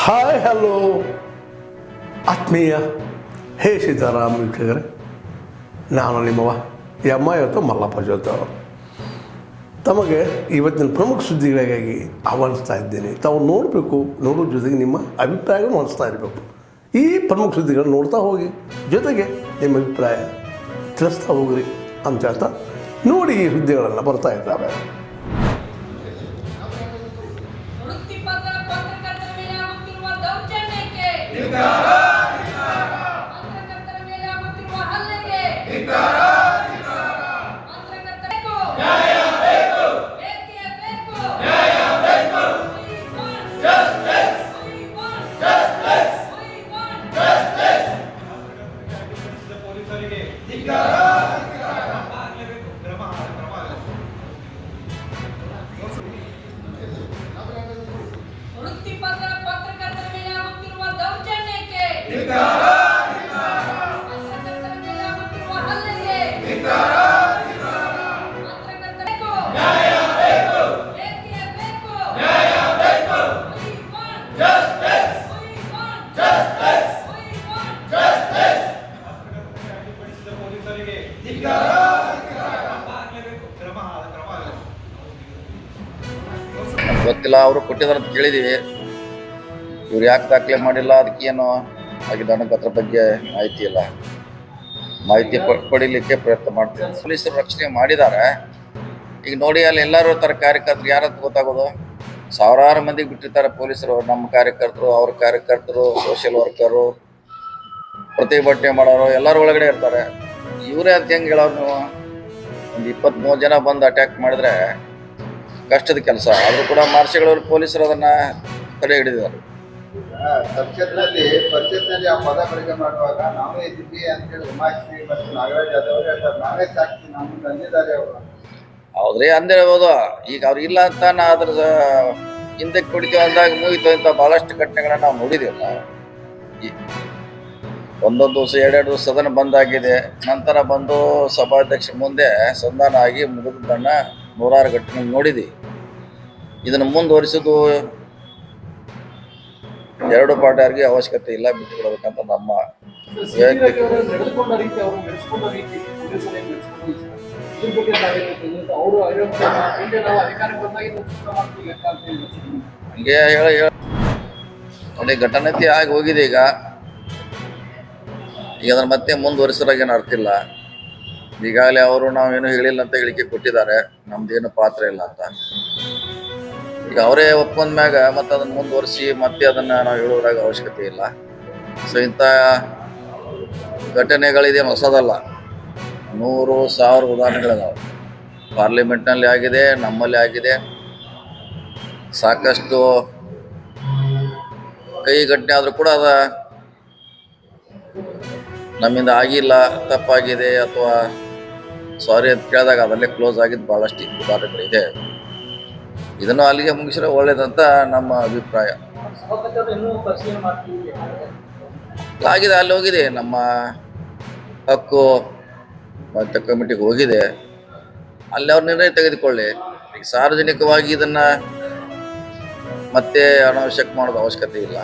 Hi hello ಆತ್ಮೀಯ ಹೇ ಸೀತಾರಾಮ್ ವೀಕ್ಷಕರೇ, ನಾನು ನಿಮ್ಮವ ಇವತ್ತು ಮಲ್ಲಪ್ಪ ಜೋತ ಅವರು ತಮಗೆ ಇವತ್ತಿನ ಪ್ರಮುಖ ಸುದ್ದಿಗಳಿಗಾಗಿ ಆಹ್ವಾನಿಸ್ತಾ ಇದ್ದೇನೆ. ತಾವು ನೋಡಬೇಕು, ನೋಡೋ ಜೊತೆಗೆ ನಿಮ್ಮ ಅಭಿಪ್ರಾಯವನ್ನು ಹಂಚ್ತಾ ಇರಬೇಕು. ಈ ಪ್ರಮುಖ ಸುದ್ದಿಗಳನ್ನು ನೋಡ್ತಾ ಹೋಗಿ, ಜೊತೆಗೆ ನಿಮ್ಮ ಅಭಿಪ್ರಾಯ ತಿಳಿಸ್ತಾ ಹೋಗ್ರಿ ಅಂತ ಹೇಳ್ತಾ ನೋಡಿ ಈ ಸುದ್ದಿಗಳೆಲ್ಲ ಬರ್ತಾ ಇದ್ದಾವೆ. ಗೊತ್ತಿಲ್ಲ, ಅವರು ಕೊಟ್ಟಿದ್ದಾರೆ ಅಂತ ಕೇಳಿದೀವಿ. ಇವ್ರು ಯಾಕೆ ದಾಖಲೆ ಮಾಡಿಲ್ಲ, ಅದಕ್ಕೇನು ಆಗಿದೆ ಅನ್ನೋದು ಅದ್ರ ಬಗ್ಗೆ ಮಾಹಿತಿ ಇಲ್ಲ. ಮಾಹಿತಿ ಪಡಿಲಿಕ್ಕೆ ಪ್ರಯತ್ನ ಮಾಡ್ತೀವಿ. ಪೊಲೀಸರು ರಕ್ಷಣೆ ಮಾಡಿದ್ದಾರೆ. ಈಗ ನೋಡಿ, ಅಲ್ಲಿ ಎಲ್ಲರೂ ತರ ಕಾರ್ಯಕರ್ತರು ಯಾರಂತ ಗೊತ್ತಾಗೋದು? ಸಾವಿರಾರು ಮಂದಿಗೆ ಬಿಟ್ಟಿರ್ತಾರೆ ಪೊಲೀಸರು. ನಮ್ಮ ಕಾರ್ಯಕರ್ತರು, ಅವ್ರ ಕಾರ್ಯಕರ್ತರು, ಸೋಷಿಯಲ್ ವರ್ಕರು, ಪ್ರತಿಭಟನೆ ಮಾಡೋರು ಎಲ್ಲರೂ ಒಳಗಡೆ ಇರ್ತಾರೆ. ಇವರೇ ಅಂತ ಹೆಂಗೆ ಹೇಳೋರು ನೀವು? ಒಂದು 23 ಜನ ಬಂದು ಅಟ್ಯಾಕ್ ಮಾಡಿದ್ರೆ ಕಷ್ಟದ ಕೆಲಸ. ಆದರೂ ಕೂಡ ಮಾರ್ಷಲ್ಗಳು ಪೊಲೀಸರು ಅದನ್ನ ತಡೆ ಹಿಡಿದಿದ್ದಾರೆ. ಪರಿಷತ್ನಲ್ಲಿ ಆ ಪದ ಬಳಕೆ ಮಾಡುವಾಗ ನಾವೇ ಇದ್ದೀವಿ ಅಂತೇಳಿ ಉಮಾಶ್ರೀ ಮತ್ತು ನಾಗರಾಜ್ ಯಾದವ್ ಹೇಳ್ತಾರೆ. ನಾವೇ ಸಾಕ್ಷಿ, ನಮ್ಮ ತಂದಿದ್ದಾರೆ ಅವರು. ಹೌದ್ರಿ, ಅಂದೇ ಹೇಳ್ಬೋದು. ಈಗ ಅವ್ರು ಇಲ್ಲ ಅಂತ ನಾ ಅದ್ರ ಹಿಂದಕ್ಕೆ ಕುಡಿತೀವಿ ಅಂದಾಗ ಮುಗಿತು ಅಂತ ಬಹಳಷ್ಟು ಘಟನೆಗಳನ್ನ ನಾವು ನೋಡಿದೀವಲ್ಲ. ಒಂದೊಂದು ದಿವಸ 2-2 ದಿವಸ ಸದನ ಬಂದಾಗಿದೆ. ನಂತರ ಬಂದು ಸಭಾಧ್ಯಕ್ಷ ಮುಂದೆ ಸಂಧಾನ ಆಗಿ ಮುಗಿದನ್ನ 100 ಘಟನೆ ನೋಡಿದ್ವಿ. ಇದನ್ನು ಮುಂದುವರಿಸೋದು ಎರಡು ಪಾರ್ಟಿಯವರಿಗೆ ಅವಶ್ಯಕತೆ ಇಲ್ಲ, ಬಿಟ್ಟುಕೊಡ್ಬೇಕಂತ ನಮ್ಮ ಹಂಗೆ ನೋಡಿ, ಘಟನೆ ಆಗಿ ಹೋಗಿದೆ. ಈಗ ಅದನ್ನ ಮತ್ತೆ ಮುಂದುವರಿಸೋರಾಗೇನು ಅರ್ಥ ಇಲ್ಲ. ಈಗಾಗಲೇ ಅವರು ನಾವೇನು ಹೇಳಿಲ್ಲ ಅಂತ ಹೇಳಿಕೆ ಕೊಟ್ಟಿದ್ದಾರೆ, ನಮ್ದೇನು ಪಾತ್ರ ಇಲ್ಲ ಅಂತ. ಈಗ ಅವರೇ ಒಪ್ಕೊಂಡ ಮ್ಯಾಗ ಮತ್ತೆ ಅದನ್ನ ಮುಂದುವರಿಸಿ ಮತ್ತೆ ಅದನ್ನ ನಾವು ಹೇಳೋದ್ರಾಗ ಅವಶ್ಯಕತೆ ಇಲ್ಲ. ಸೊ ಇಂಥ ಘಟನೆಗಳಿದೆ, ಹೊಸದಲ್ಲ. 100,000 ಉದಾಹರಣೆಗಳಿದಾವೆ. ಪಾರ್ಲಿಮೆಂಟ್ನಲ್ಲಿ ಆಗಿದೆ, ನಮ್ಮಲ್ಲಿ ಆಗಿದೆ. ಸಾಕಷ್ಟು ಕೈ ಘಟನೆ ಆದರೂ ಕೂಡ ಅದ ನಮ್ಮಿಂದ ಆಗಿಲ್ಲ, ತಪ್ಪಾಗಿದೆ ಅಥವಾ ಸಾರಿ ಅಂತ ಕೇಳಿದಾಗ ಅದಲ್ಲೇ ಕ್ಲೋಸ್ ಆಗಿದ್ದು ಭಾಳಷ್ಟು ಉದಾಹರಣೆಗಳಿದೆ. ಇದನ್ನು ಅಲ್ಲಿಗೆ ಮುಗಿಸಿದ್ರೆ ಒಳ್ಳೇದಂತ ನಮ್ಮ ಅಭಿಪ್ರಾಯ. ಆಗಿದೆ, ಅಲ್ಲಿ ಹೋಗಿದೆ, ನಮ್ಮ ಹಕ್ಕು ಮತ್ತು ಕಮಿಟಿಗೆ ಹೋಗಿದೆ. ಅಲ್ಲಿ ಅವ್ರ ನಿರ್ಣಯ ತೆಗೆದುಕೊಳ್ಳಿ. ಈಗ ಸಾರ್ವಜನಿಕವಾಗಿ ಇದನ್ನ ಮತ್ತೆ ಅನಾವಶ್ಯಕ ಮಾಡೋದು ಅವಶ್ಯಕತೆ ಇಲ್ಲ.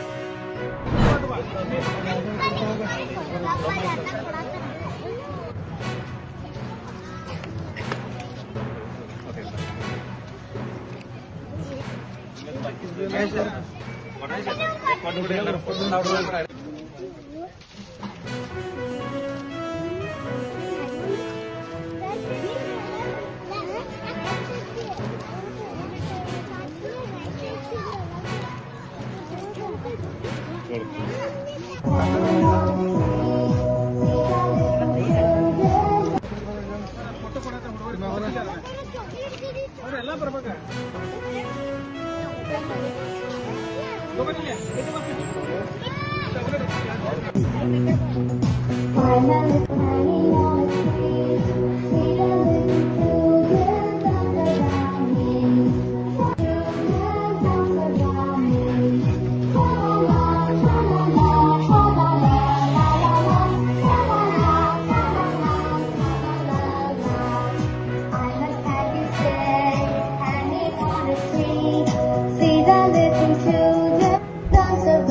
See the little children dance around.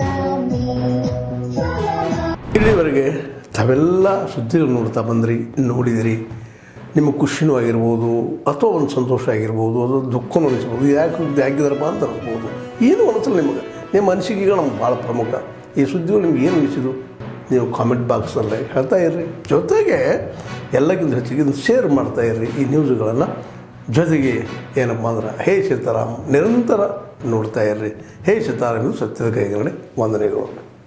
ಇಲ್ಲಿವರೆಗೆ ತಾವೆಲ್ಲ ಸುದ್ದಿಗಳು ನೋಡ್ತಾ ಬಂದ್ರಿ, ನೋಡಿದಿರಿ. ನಿಮಗೆ ಖುಷಿನೂ ಆಗಿರ್ಬೋದು, ಅಥವಾ ಒಂದು ಸಂತೋಷ ಆಗಿರ್ಬೋದು, ಅದು ದುಃಖನೂ ಅನಿಸ್ಬೋದು. ಯಾಕೆ ಆಗಿದಾರಪ್ಪ ಅಂತ ಅನಿಸ್ಬೋದು. ಏನು ಅನಿಸಲ್ಲ ನಿಮಗೆ. ನಿಮ್ಮ ಅನಿಸಿಕೆಗಳು ನಮ್ಗೆ ಭಾಳ ಪ್ರಮುಖ. ಈ ಸುದ್ದಿಗಳು ನಿಮ್ಗೆ ಏನು ಅನಿಸಿದ್ದು ನೀವು ಕಾಮೆಂಟ್ ಬಾಕ್ಸಲ್ಲೇ ಹೇಳ್ತಾ ಇರ್ರಿ. ಜೊತೆಗೆ ಎಲ್ಲಕ್ಕಿಂತ ಹೆಚ್ಚಿಗೆ ಇದನ್ನು ಶೇರ್ ಮಾಡ್ತಾಯಿರ್ರಿ ಈ ನ್ಯೂಸ್ಗಳನ್ನು. ಜೊತೆಗೆ ಏನಪ್ಪ ಅಂದ್ರೆ ಹೇ ಸೀತಾರಾಮ್ ನಿರಂತರ ನೋಡ್ತಾ ಇರ್ರಿ. ಹೇ ಸೀತಾರಾಮ್ ಇದು ಸತ್ಯದ ಕೈಗಡೆ ವಂದನೆಗಳು.